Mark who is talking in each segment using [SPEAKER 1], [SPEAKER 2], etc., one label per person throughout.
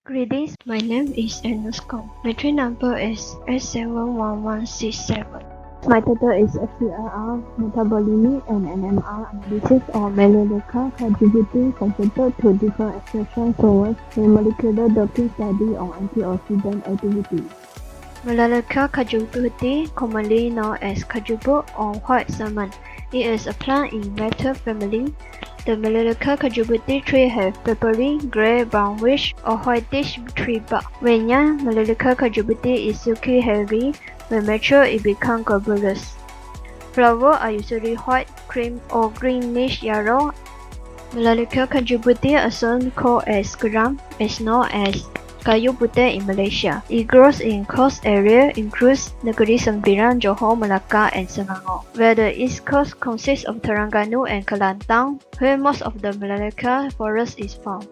[SPEAKER 1] Greetings, my name is Enoscom. My train number is S71167. My title is FTIR, Metabolism and NMR Analysis of Melaleuca Contributing Conceptor to Different Expression Towards a Molecular Docking Study on Antioxidant Activity. Melaleuca cajubuti, commonly known as cajubut or white salmon. It is a plant in Myrtle family. The Melaleuca cajubuti tree have peppery, gray, brownish, or whitish tree bark. When young, Melaleuca cajubuti is silky heavy. When mature, it becomes globulous. Flowers are usually white, cream, or greenish yellow. Melaleuca cajubuti, also called as gram, is known as kayu putih in Malaysia. It grows in coast area includes Negeri Sembilan, Johor, Melaka, and Selangor, where the east coast consists of Terengganu and Kelantan, where most of the Melaleuca forest is found.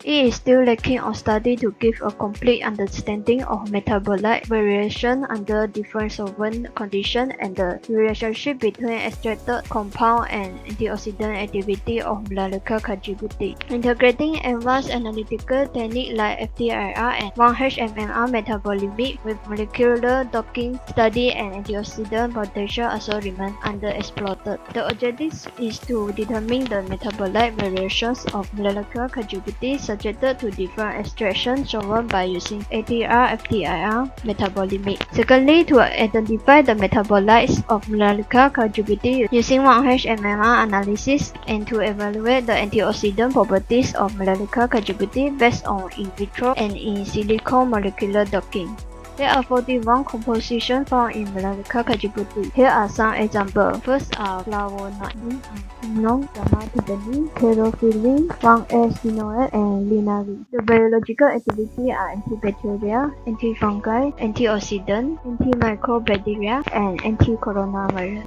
[SPEAKER 1] It is still lacking on study to give a complete understanding of metabolite variation under different solvent conditions and the relationship between extracted compound and antioxidant activity of Melaleuca cajubuti. Integrating advanced analytical techniques like FTIR and 1-HMMR metabolism with molecular docking study and antioxidant potential also remain underexplored. The objective is to determine the metabolite variations of Melaleuca cajubuti subjected to different extraction solvent by using ATR, FTIR metabolism. Secondly, to identify the metabolites of Melaleuca cajubuti using 1-HMMR analysis and to evaluate the antioxidant properties of Melaleuca cajubuti based on in vitro and in silico molecular docking. There are 41 compositions found in Melaleuca cajubuti. Here are some examples. First are flavonoids, quinone, gamma-tibinin, chlorophyllin, 1-S-phenoate, and linari. The biological activity are antibacterial, antifungal, antioxidant, antimicrobial, and anti-coronavirus.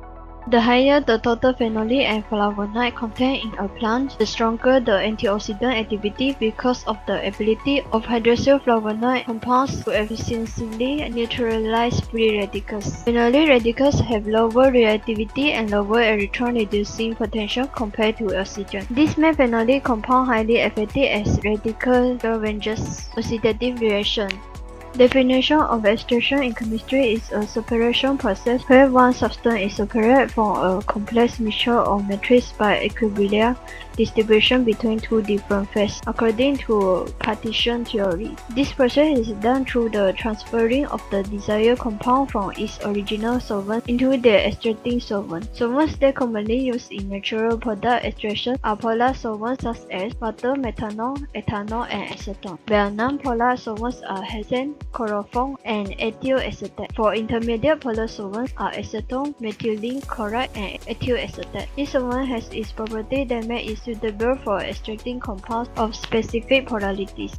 [SPEAKER 1] The higher the total phenolic and flavonoid content in a plant, the stronger the antioxidant activity because of the ability of hydroxyl flavonoid compounds to efficiently neutralize free radicals. Phenolic radicals have lower reactivity and lower electron-reducing potential compared to oxygen. This makes phenolic compounds highly effective as radical scavengers. Oxidative reaction. Definition of extraction in chemistry is a separation process where one substance is separated from a complex mixture or matrix by equilibrium distribution between two different phases, according to partition theory. This process is done through the transferring of the desired compound from its original solvent into the extracting solvent. Solvents that commonly used in natural product extraction are polar solvents such as water, methanol, ethanol, and acetone. Well-known polar solvents are hexane, chloroform, and ethyl acetate. For intermediate polar solvents are acetone, methylene chloride, and ethyl acetate. This solvent has its property that make it suitable for extracting compounds of specific polarities.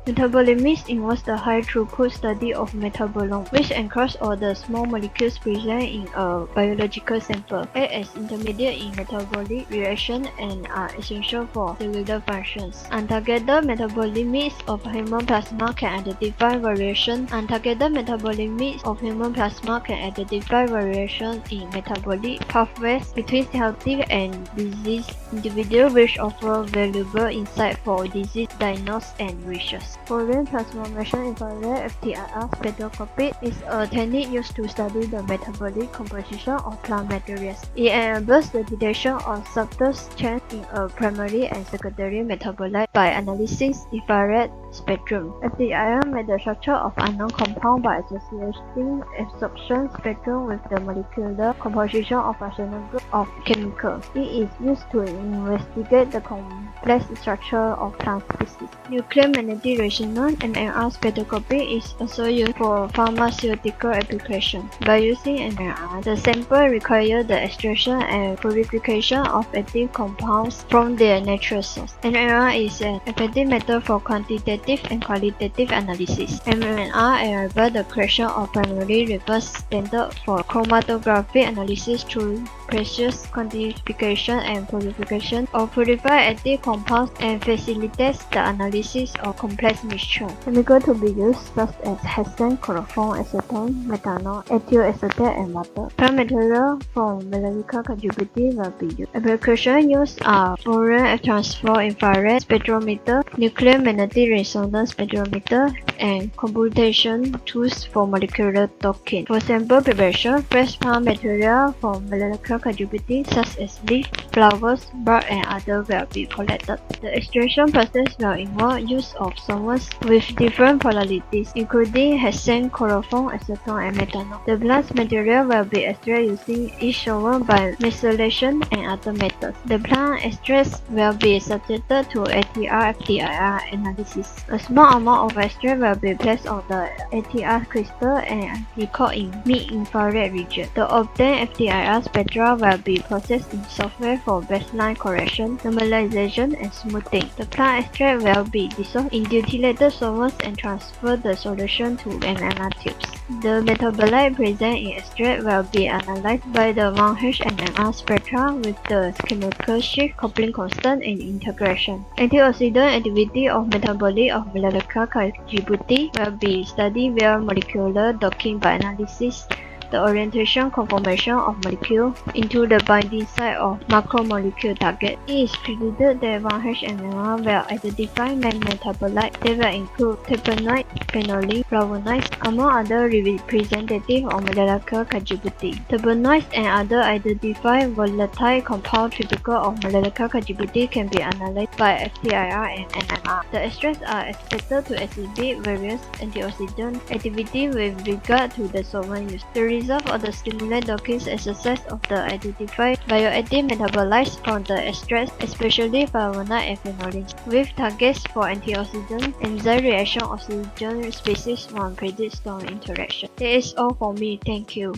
[SPEAKER 1] Metabolism involves the high-throughput study of metabolome, which encapsulates all the small molecules present in a biological sample, act as intermediate in metabolic reaction, and are essential for cellular functions. Untargeted metabolism of human plasma can identify variation. Untargeted metabolism of human plasma can identify variation in metabolic pathways between healthy and diseased individuals, which offer valuable insight for disease diagnosis and research. Fourier transformation infrared FTIR spectroscopy is a technique used to study the metabolic composition of plant materials. It enables the detection of subtle changes in a primary and secondary metabolite by analyzing infrared spectrum. FTIR made the structure of unknown compound by associating absorption spectrum with the molecular composition of a certain group of chemicals. It is used to investigate the complex structure of plant species. Nuclear magnetic resonance (NMR) spectroscopy is also used for pharmaceutical application. By using NMR, the sample requires the extraction and purification of active compounds from their natural source. NMR is an effective method for quantitative and qualitative analysis. NMR enables the creation of primary reverse standard for chromatographic analysis through precise quantification and purification of purified active compounds and facilitates the analysis of complex mixtures. Chemicals to be used such as hexane, chloroform, acetone, methanol, ethyl acetate, and water. Plant material from Melaleuca cajubuti will be used. Applications used are Fourier transform infrared spectrometer, nuclear magnetic resonance resonance spectrometer, and computation tools for molecular docking. For sample preparation, fresh plant material from molecular contributing such as leaf, flowers, bark, and other will be collected. The extraction process will involve use of solvents with different polarities, including hexane, chloroform, acetone, and methanol. The plant material will be extracted using each solvent by methylation and other methods. The plant extracts will be subjected to ATR FTIR analysis. A small amount of extract will be placed on the ATR crystal and recorded in mid-infrared region. The obtained FTIR spectra will be processed in software for baseline correction, normalization, and smoothing. The plant extract will be dissolved in diluted solvents and transfer the solution to NMR tubes. The metabolite present in extract will be analyzed by the 1H NMR spectra with the chemical shift, coupling constant, and integration. Antioxidant activity of metabolite of molecular contributing will be studied via molecular docking by analysis the orientation conformation of molecule into the binding site of macromolecule target. It is predicted that 1H NMR will identify main metabolites that will include terpenoids, phenolics, flavonoids, among other representative of molecular contributing. Terpenoids and other identified volatile compounds typical of molecular contributing can be analyzed by FTIR and NMR. The extracts are expected to exhibit various antioxidant activity with regard to the solvent used. The result of the stimulate docking exercise of the identified bioactive metabolites from the extracts, especially flavonoid and phenolics, with targets for antioxidant, enzyme reaction, oxygen species 1 predict strong interaction. That is all for me. Thank you.